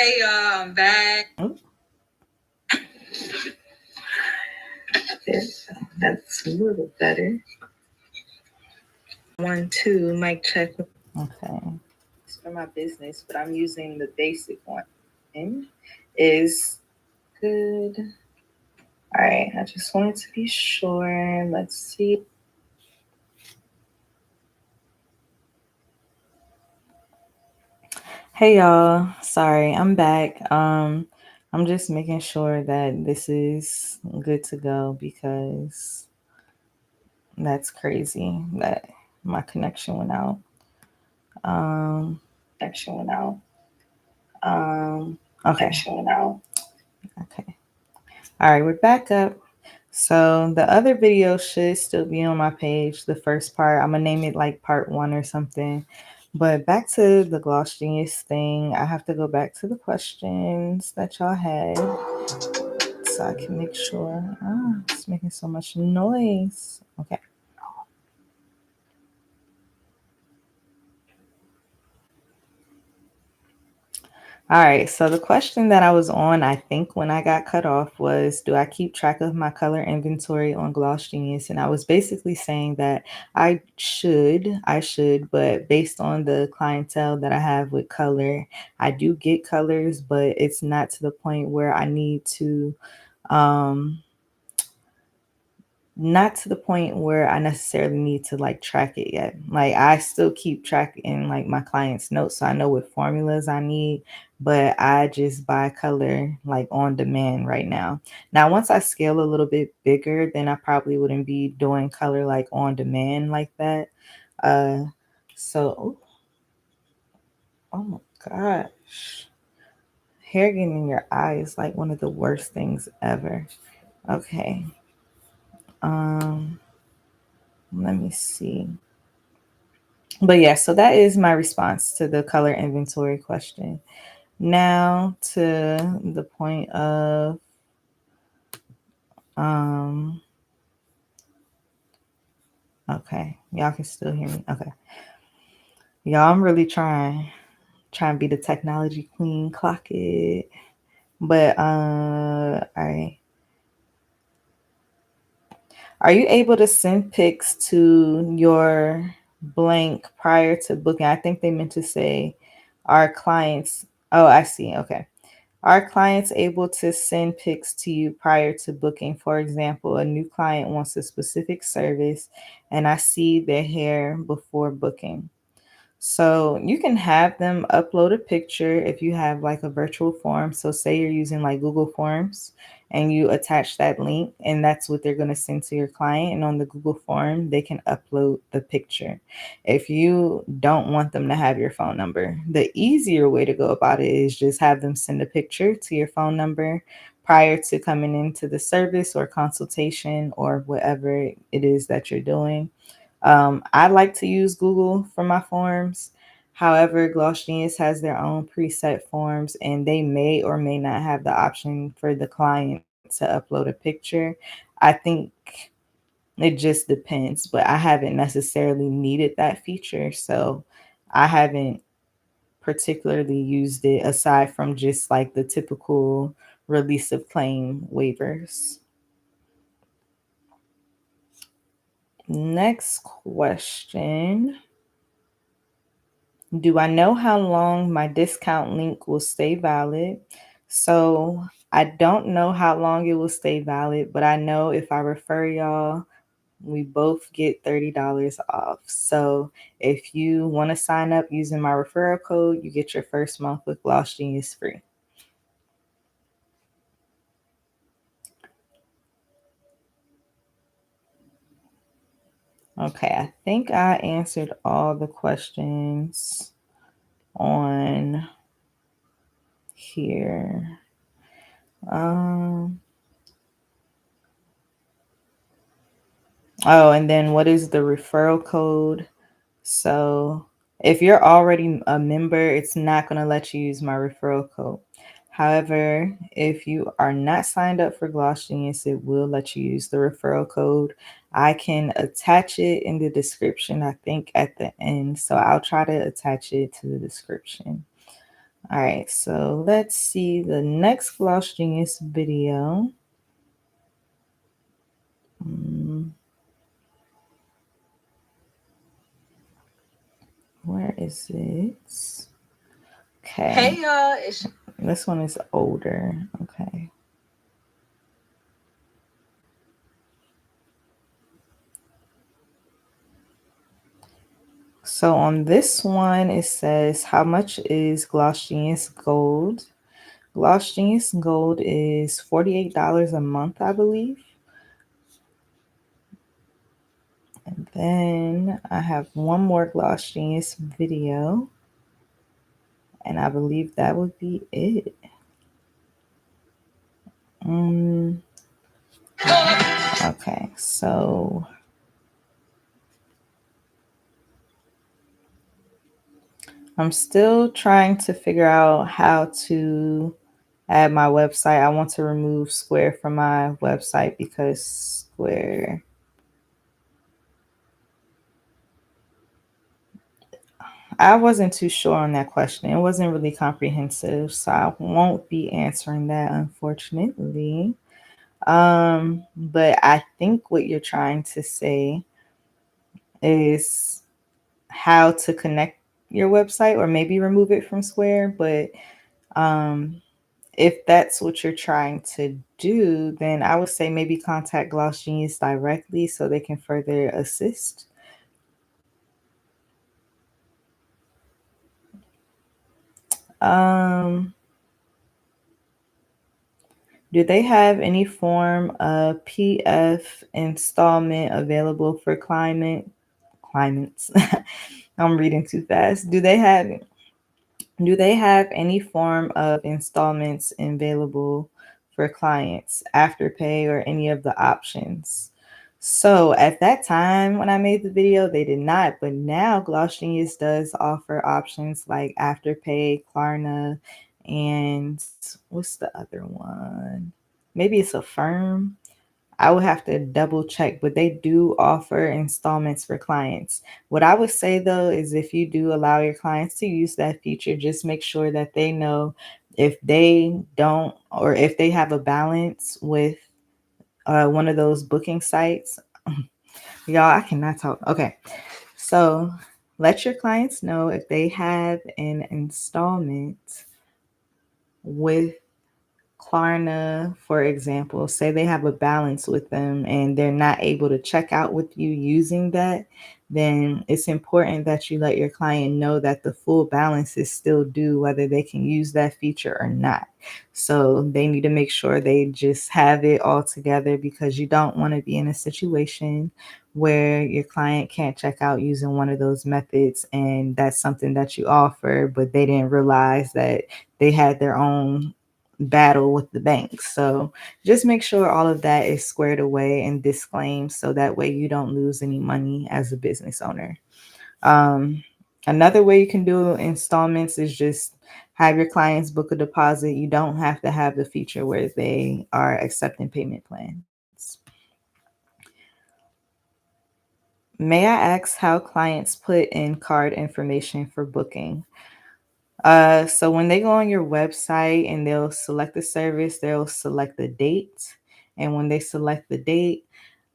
Hey y'all, I'm back. That's a little better. 1, 2, mic check. Okay. It's for my business, but I'm using the basic one. Is good. All right, I just wanted to be sure. Let's see. Hey y'all, sorry, I'm back. I'm just making sure that this is good to go because that's crazy that my connection went out. Connection went out. Okay. Okay. All right, we're back up. So the other video should still be on my page. The first part, I'm gonna name it like part 1 or something. But back to the Gloss Genius thing, I have to go back to the questions that y'all had so I can make sure. It's making so much noise. Okay. All right, so the question that I was on, I think when I got cut off was, do I keep track of my color inventory on Gloss Genius? And I was basically saying that I should, but based on the clientele that I have with color, I do get colors, but it's not to the point where I need to, not to the point where I necessarily need to like track it yet. Like I still keep track in like my clients' notes so I know what formulas I need, but I just buy color like on demand right now. Now, once I scale a little bit bigger, then I probably wouldn't be doing color like on demand like that. So oh my gosh. Hair getting in your eye is like one of the worst things ever. Okay. Let me see. But yeah, so that is my response to the color inventory question. Now to the point of okay, y'all can still hear me. Okay. Y'all, I'm really trying to be the technology queen, clock it. But all right. Are you able to send pics to your blank prior to booking? I think they meant to say our clients. Oh, I see. Okay. Are clients able to send pics to you prior to booking? For example, a new client wants a specific service and I see their hair before booking. So you can have them upload a picture if you have like a virtual form. So say you're using like Google Forms and you attach that link and that's what they're going to send to your client. And on the Google form, they can upload the picture. If you don't want them to have your phone number, the easier way to go about it is just have them send a picture to your phone number prior to coming into the service or consultation or whatever it is that you're doing. I like to use Google for my forms. However, Gloss Genius has their own preset forms and they may or may not have the option for the client to upload a picture. I think it just depends, but I haven't necessarily needed that feature. So I haven't particularly used it aside from just like the typical release of claim waivers. Next question. Do I know how long my discount link will stay valid? So I don't know how long it will stay valid, but I know if I refer y'all, we both get $30 off. So if you want to sign up using my referral code, you get your first month with Gloss Genius free. Okay, I think I answered all the questions on here. Oh, and then what is the referral code? So if you're already a member, it's not going to let you use my referral code. However, if you are not signed up for Gloss Genius, it will let you use the referral code. I can attach it in the description, I think, at the end. So I'll try to attach it to the description. All right, so let's see the next Gloss Genius video. Mm, where is it? Okay. Hey y'all, it's This one is older. Okay. So on this one, it says, how much is Gloss Genius Gold? Gloss Genius Gold is $48 a month, I believe. And then I have one more Gloss Genius video. And I believe that would be it. Mm, okay, so I'm still trying to figure out how to add my website. I want to remove Square from my website because Square, I wasn't too sure on that question. It wasn't really comprehensive, so I won't be answering that, unfortunately. But I think what you're trying to say is how to connect your website or maybe remove it from Square. But um, if that's what you're trying to do, then I would say maybe contact Gloss Genius directly so they can further assist. Um, do they have any form of PF installment available for climates? I'm reading too fast. Do they have any form of installments available for clients, Afterpay, or any of the options? So at that time when I made the video, they did not, but now Gloss Genius does offer options like Afterpay, Klarna, and what's the other one? Maybe it's a firm. I would have to double check, but they do offer installments for clients. What I would say though is if you do allow your clients to use that feature, just make sure that they know if they don't or if they have a balance with one of those booking sites. Y'all, I cannot talk. Okay. So let your clients know if they have an installment with Klarna, for example, say they have a balance with them and they're not able to check out with you using that, then it's important that you let your client know that the full balance is still due, whether they can use that feature or not. So they need to make sure they just have it all together because you don't want to be in a situation where your client can't check out using one of those methods and that's something that you offer, but they didn't realize that they had their own battle with the banks. So just make sure all of that is squared away and disclaimed so that way you don't lose any money as a business owner. Um, Another way you can do installments is just have your clients book a deposit. You don't have to have the feature where they are accepting payment plans. May I ask how clients put in card information for booking? So when they go on your website and they'll select the service, they'll select the date. And when they select the date,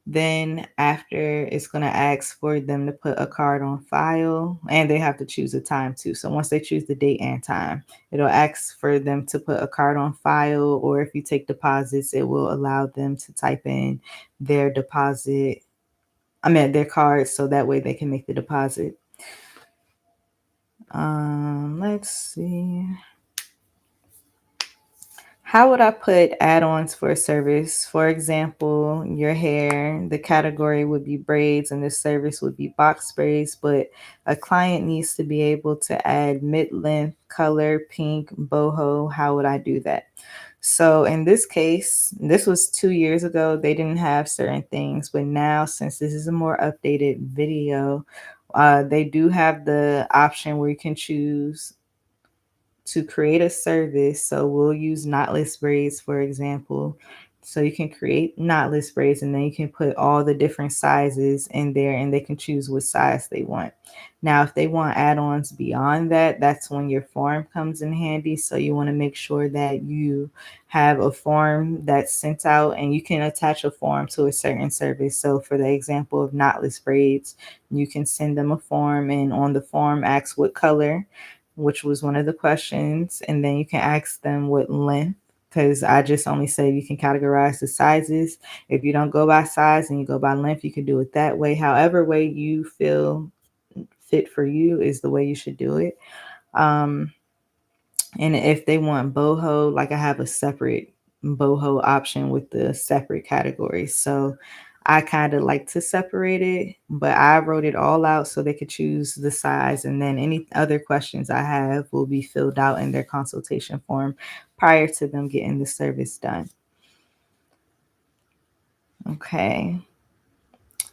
then after it's going to ask for them to put a card on file and they have to choose a time too. So once they choose the date and time, it'll ask for them to put a card on file, or if you take deposits, it will allow them to type in their deposit, their card, so that way they can make the deposit. Let's see. How would I put add-ons for a service? For example, your hair, the category would be braids and the service would be box braids, but a client needs to be able to add mid-length, color, pink, boho. How would I do that? So in this case, this was 2 years ago. They didn't have certain things, but now since this is a more updated video, they do have the option where you can choose to create a service. So we'll use knotless braids, for example. So you can create knotless braids, and then you can put all the different sizes in there, and they can choose what size they want. Now, if they want add-ons beyond that, that's when your form comes in handy. So you want to make sure that you have a form that's sent out, and you can attach a form to a certain service. So for the example of knotless braids, you can send them a form, and on the form ask what color, which was one of the questions, and then you can ask them what length, because I just only said you can categorize the sizes. If you don't go by size and you go by length, you can do it that way. However way you feel fit for you is the way you should do it. Um, and if they want boho, like I have a separate boho option with the separate categories. So I kind of like to separate it, but I wrote it all out so they could choose the size. And then any other questions I have will be filled out in their consultation form prior to them getting the service done. Okay.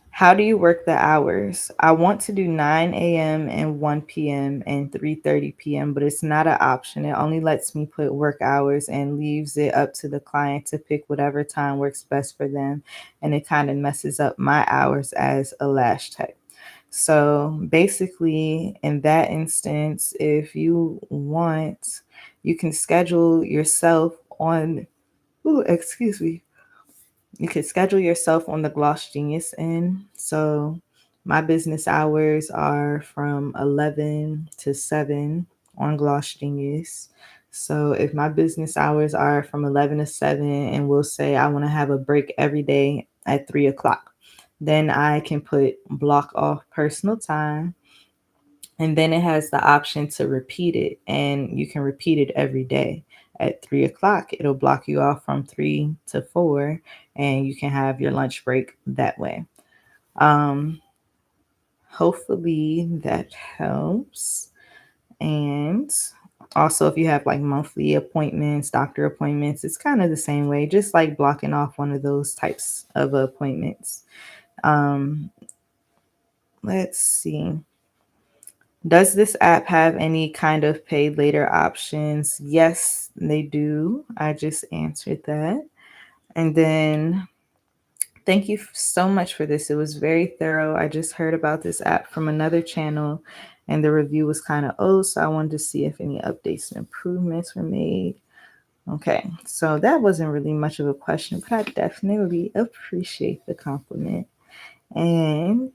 How do you work the hours? I want to do 9 a.m. and 1 p.m. and 3:30 p.m., but it's not an option. It only lets me put work hours and leaves it up to the client to pick whatever time works best for them. And it kind of messes up my hours as a lash tech. So basically, in that instance, if you want, you can schedule yourself on, ooh, excuse me, you could schedule yourself on the Gloss Genius end. So my business hours are from 11 to 7 on Gloss Genius. So if my business hours are from 11 to 7, and we'll say I want to have a break every day at 3 o'clock, then I can put block off personal time, and then it has the option to repeat it, and you can repeat it every day. At 3 o'clock, it'll block you off from 3 to 4, and you can have your lunch break that way. Um, Hopefully that helps. And also, if you have like monthly appointments, doctor appointments, it's kind of the same way, just like blocking off one of those types of appointments. Um, let's see. Does this app have any kind of pay later options? Yes, they do. I just answered that. And then thank you so much for this. It was very thorough. I just heard about this app from another channel, and the review was kind of old, so I wanted to see if any updates and improvements were made. Okay, so that wasn't really much of a question, but I definitely appreciate the compliment. And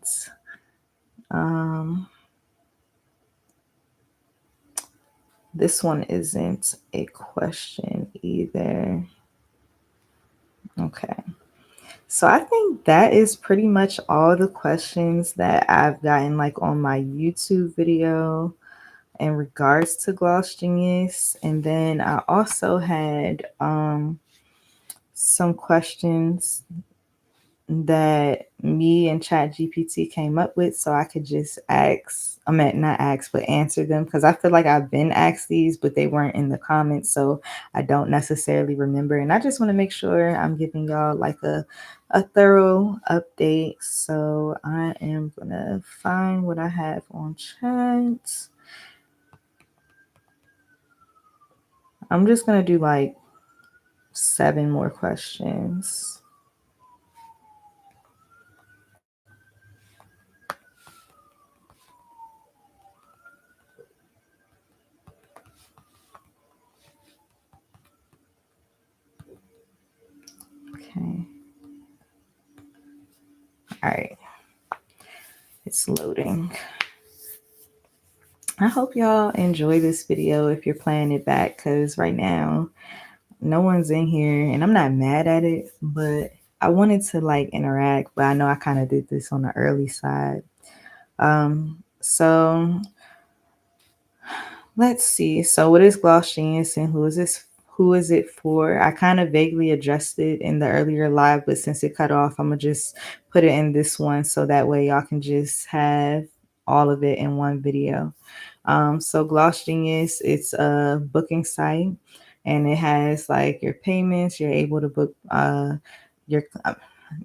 um, this one isn't a question either. Okay. So I think that is pretty much all the questions that I've gotten like on my YouTube video in regards to Gloss Genius. And then I also had some questions that me and Chat GPT came up with, so I could just ask, I meant not ask, but answer them, because I feel like I've been asked these, but they weren't in the comments, so I don't necessarily remember. And I just want to make sure I'm giving y'all like a thorough update. So I am gonna find what I have on chat. I'm just gonna do like 7 more questions. Okay. All right. It's loading. I hope y'all enjoy this video if you're playing it back, because right now no one's in here and I'm not mad at it, but I wanted to like interact, but I know I kind of did this on the early side. So let's see. So what is Gloss Genius and who is this? Who is it for? I kind of vaguely addressed it in the earlier live, but since it cut off, I'm gonna just put it in this one so that way y'all can just have all of it in one video. So Gloss Genius, it's a booking site, and it has like your payments. You're able to book your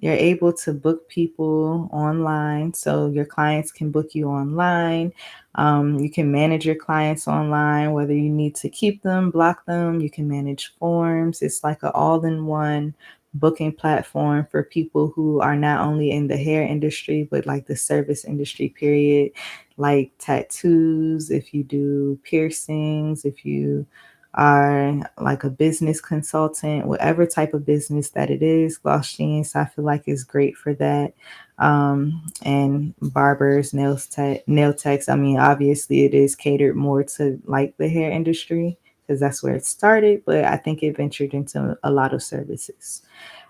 you're able to book people online, so your clients can book you online. You can manage your clients online, whether you need to keep them, block them. You can manage forms. It's like an all-in-one booking platform for people who are not only in the hair industry, but like the service industry, period, like tattoos, if you do piercings, if you are like a business consultant, whatever type of business that it is, Gloss Genius, I feel like is great for that. And barbers, nail techs. I mean, obviously, it is catered more to like the hair industry because that's where it started, but I think it ventured into a lot of services.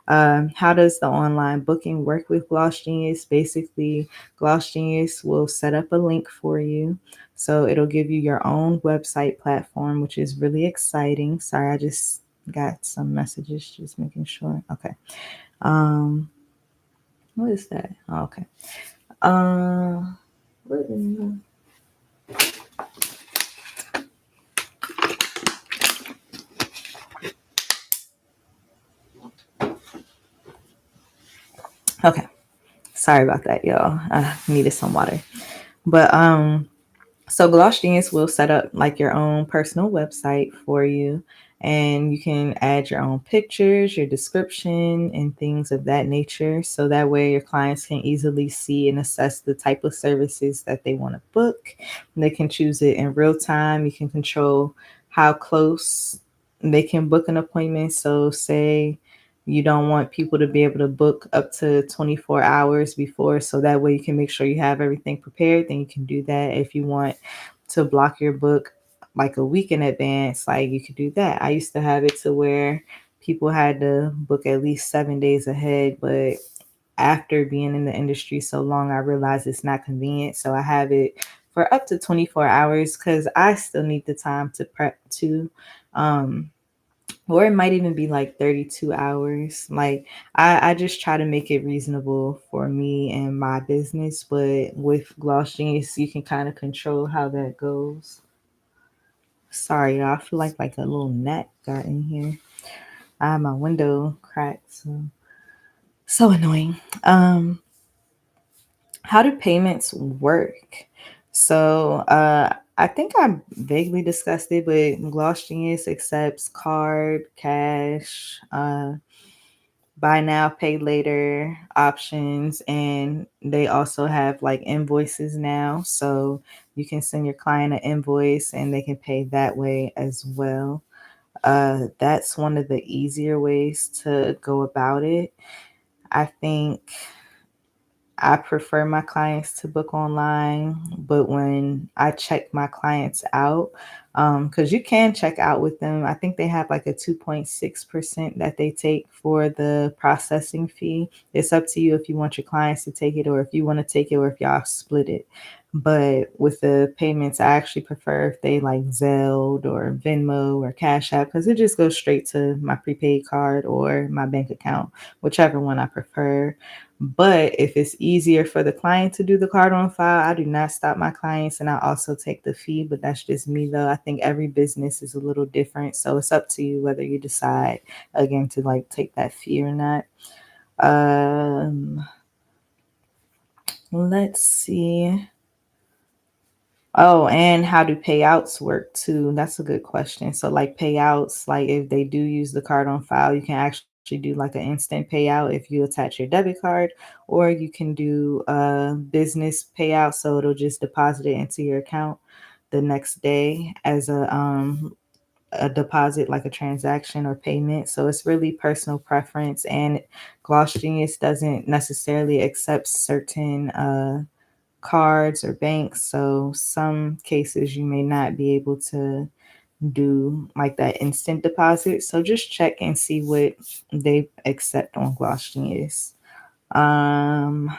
How does the online booking work with Gloss Genius? Basically, Gloss Genius will set up a link for you. So it'll give you your own website platform, which is really exciting. Sorry, I just got some messages, just making sure. Okay. Um, what is that? Oh, okay. Uh, what in okay. Sorry about that, y'all. I needed some water. But So Gloss Genius will set up like your own personal website for you, and you can add your own pictures, your description, and things of that nature. So that way your clients can easily see and assess the type of services that they want to book. They can choose it in real time. You can control how close they can book an appointment. So say you don't want people to be able to book up to 24 hours before, so that way you can make sure you have everything prepared. Then you can do that. If you want to block your book like a week in advance, like you could do that. I used to have it to where people had to book at least 7 days ahead, but after being in the industry so long, I realized it's not convenient. So I have it for up to 24 hours because I still need the time to prep too. Um, or it might even be like 32 hours. Like I just try to make it reasonable for me and my business, but with Gloss Genius, you can kind of control how that goes. Sorry, y'all, I feel like a little gnat got in here. I have my window cracked, so annoying. How do payments work? So I think I vaguely discussed it, but Gloss Genius accepts card, cash, buy now, pay later options, and they also have like invoices now. So you can send your client an invoice and they can pay that way as well. That's one of the easier ways to go about it. I think I prefer my clients to book online, but when I check my clients out, because you can check out with them, I think they have like a 2.6% that they take for the processing fee. It's up to you if you want your clients to take it or if you want to take it or if y'all split it. But with the payments, I actually prefer if they like Zelle or Venmo or Cash App because it just goes straight to my prepaid card or my bank account, whichever one I prefer. But if it's easier for the client to do the card on file, I do not stop my clients and I also take the fee. But that's just me though. I think every business is a little different. So it's up to you whether you decide again to like take that fee or not. Um, let's see. Oh, and how do payouts work too? That's a good question. So like payouts, like if they do use the card on file, you can actually do like an instant payout if you attach your debit card, or you can do a business payout. So it'll just deposit it into your account the next day as a deposit, like a transaction or payment. So it's really personal preference. And Gloss Genius doesn't necessarily accept certain cards or banks. So some cases you may not be able to do like that instant deposit. So just check and see what they accept on Gloss Genius. Um,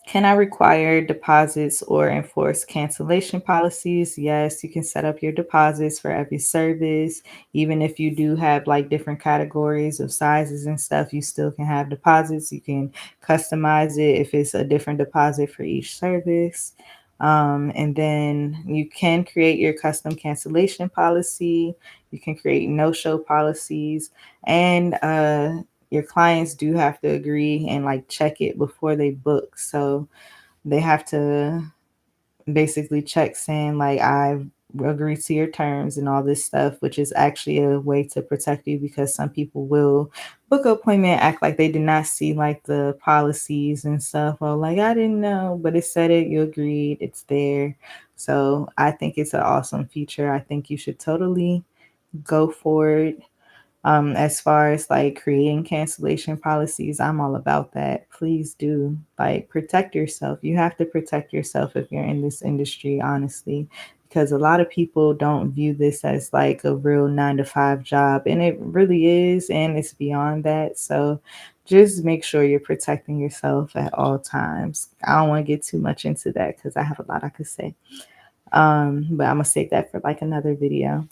Can I require deposits or enforce cancellation policies? Yes, you can set up your deposits for every service. Even if you do have like different categories of sizes and stuff, you still can have deposits. You can customize it if it's a different deposit for each service. And then you can create your custom cancellation policy. You can create no-show policies. And your clients do have to agree and like check it before they book. So they have to basically check saying like I've agree to your terms and all this stuff, which is actually a way to protect you because some people will book an appointment, act like they did not see like the policies and stuff. Or like, I didn't know, but it said it, you agreed, it's there. So I think it's an awesome feature. I think you should totally go for it. As far as like creating cancellation policies, I'm all about that. Please do. Like, protect yourself. You have to protect yourself if you're in this industry, honestly, because a lot of people don't view this as like a real 9 to 5 job, and it really is, and it's beyond that. So just make sure you're protecting yourself at all times. I don't want to get too much into that because I have a lot I could say. But I'm gonna save that for like another video.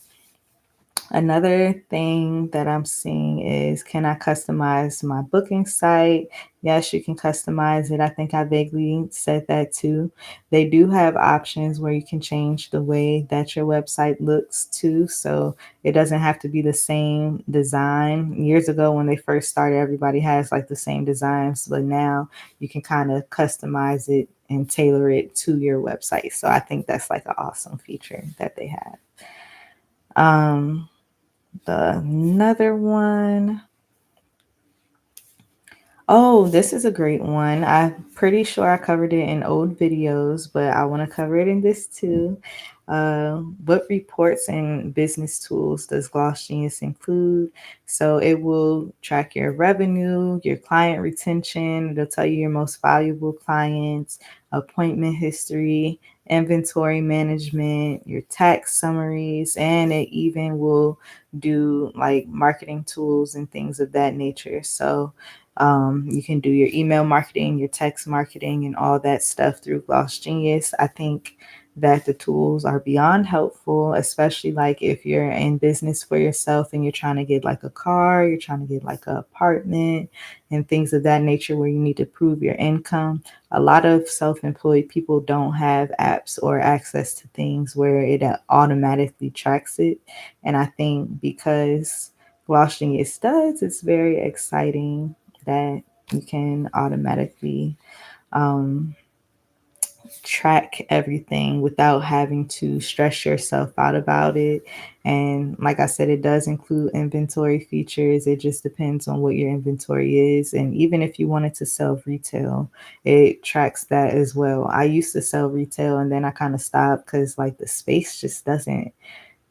Another thing that I'm seeing is, can I customize my booking site? Yes, you can customize it. I think I vaguely said that too. They do have options where you can change the way that your website looks too. So it doesn't have to be the same design. Years ago, when they first started, everybody has like the same designs, but now you can kind of customize it and tailor it to your website. So I think that's like an awesome feature that they have. Um, Another one. Oh, this is a great one. I'm pretty sure I covered it in old videos, but I want to cover it in this too. What reports and business tools does Gloss Genius include? So it will track your revenue, your client retention. It'll tell you your most valuable clients, appointment history, inventory management, your tax summaries, and it even will do like marketing tools and things of that nature. So you can do your email marketing, your text marketing, and all that stuff through Gloss Genius. I think that the tools are beyond helpful, especially like if you're in business for yourself and you're trying to get like a car, you're trying to get like an apartment and things of that nature where you need to prove your income. A lot of self-employed people don't have apps or access to things where it automatically tracks it. And I think because Gloss Genius does, it's very exciting that you can automatically um, track everything without having to stress yourself out about it. And like I said, it does include inventory features. It just depends on what your inventory is. And even if you wanted to sell retail, it tracks that as well. I used to sell retail and then I kind of stopped because like the space just doesn't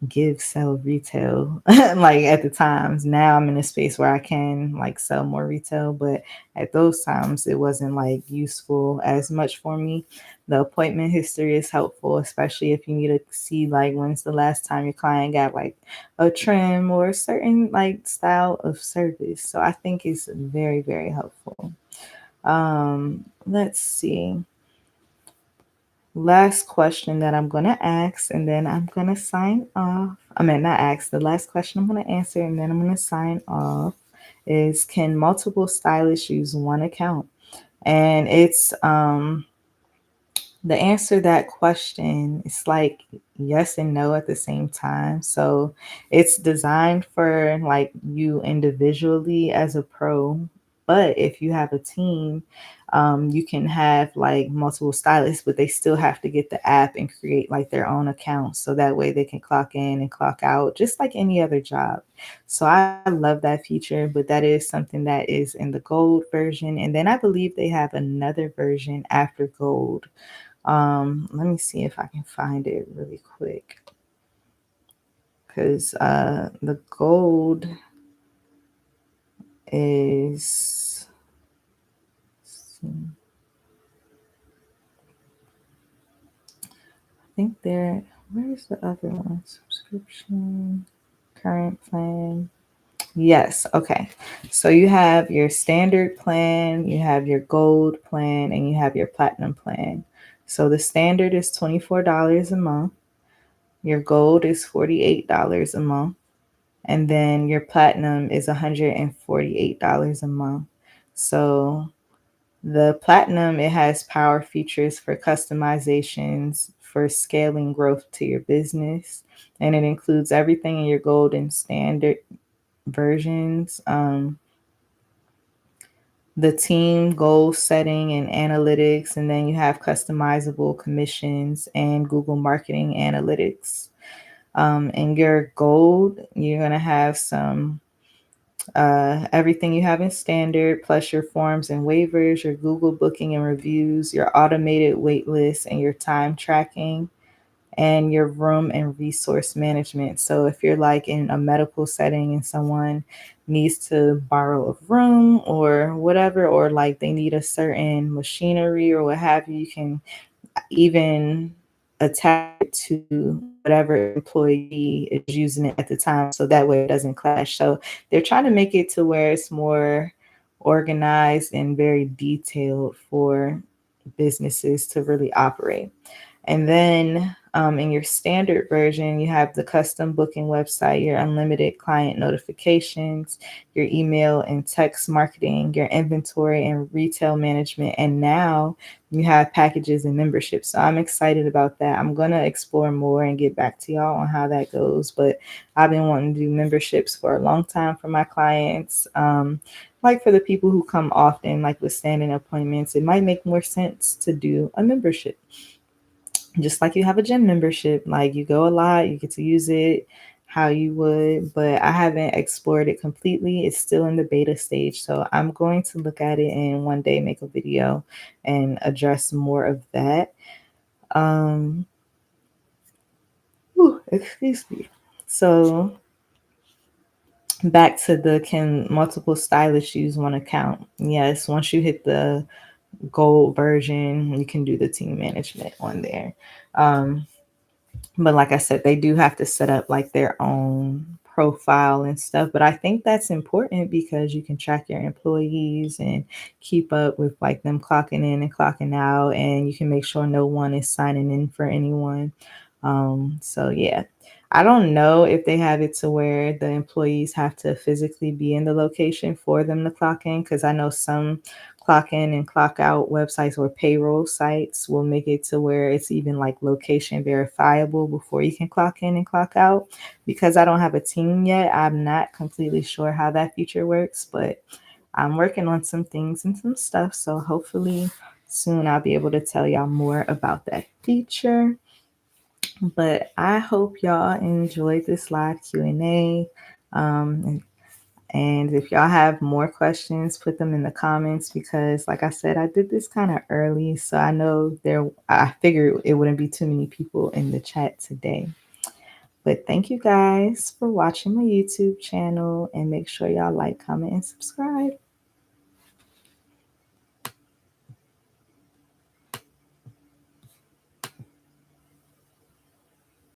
give sell retail like at the times. Now I'm in a space where I can like sell more retail, but at those times it wasn't like useful as much for me. The appointment history is helpful, especially if you need to see like when's the last time your client got like a trim or a certain like style of service. So I think it's very, very helpful. Let's see. Last question that I'm going to ask, and then I'm going to sign off. I mean, not ask, the last question I'm going to answer, and then I'm going to sign off is, can multiple stylists use one account? And it's the answer to that question is like yes and no at the same time. So it's designed for like you individually as a pro, but if you have a team, you can have like multiple stylists, but they still have to get the app and create like their own account so that way they can clock in and clock out just like any other job. So I love that feature, but that is something that is in the gold version, and then I believe they have another version after gold. Let me see if I can find it really quick because the gold is, I think there, where's the other one? Subscription, current plan. Yes, okay. So you have your standard plan, you have your gold plan, and you have your platinum plan. So the standard is $24 a month. Your gold is $48 a month. And then your platinum is $148 a month. So the platinum, it has power features for customizations for scaling growth to your business, and it includes everything in your gold and standard versions. The team goal setting and analytics, and then you have customizable commissions and Google Marketing Analytics. In your gold, you're going to have some everything you have in standard, plus your forms and waivers, your Google booking and reviews, your automated wait list, and your time tracking, and your room and resource management. So if you're like in a medical setting and someone needs to borrow a room or whatever, or like they need a certain machinery or what have you, you can even attach it to whatever employee is using it at the time, so that way it doesn't clash. So they're trying to make it to where it's more organized and very detailed for businesses to really operate. And then in your standard version, you have the custom booking website, your unlimited client notifications, your email and text marketing, your inventory and retail management. And now you have packages and memberships. So I'm excited about that. I'm going to explore more and get back to y'all on how that goes. But I've been wanting to do memberships for a long time for my clients. Like for the people who come often, like with standing appointments, it might make more sense to do a membership. Just like you have a gym membership, like you go a lot, you get to use it how you would, but I haven't explored it completely. It's still in the beta stage. So I'm going to look at it and one day make a video and address more of that. Um, excuse me. So back to the can multiple stylists use one account? Yes, once you hit the gold version, you can do the team management on there. Um, But like I said, they do have to set up like their own profile and stuff. But I think that's important because you can track your employees and keep up with like them clocking in and clocking out, and you can make sure no one is signing in for anyone. So yeah, I don't know if they have it to where the employees have to physically be in the location for them to clock in, because I know some clock in and clock out websites or payroll sites will make it to where it's even like location verifiable before you can clock in and clock out. Because I don't have a team yet, I'm not completely sure how that feature works, but I'm working on some things and some stuff. So hopefully soon I'll be able to tell y'all more about that feature. But I hope y'all enjoyed this live Q&A. And if y'all have more questions, put them in the comments, because like I said, I did this kind of early. So I figured it wouldn't be too many people in the chat today. But thank you guys for watching my YouTube channel, and make sure y'all like, comment, and subscribe.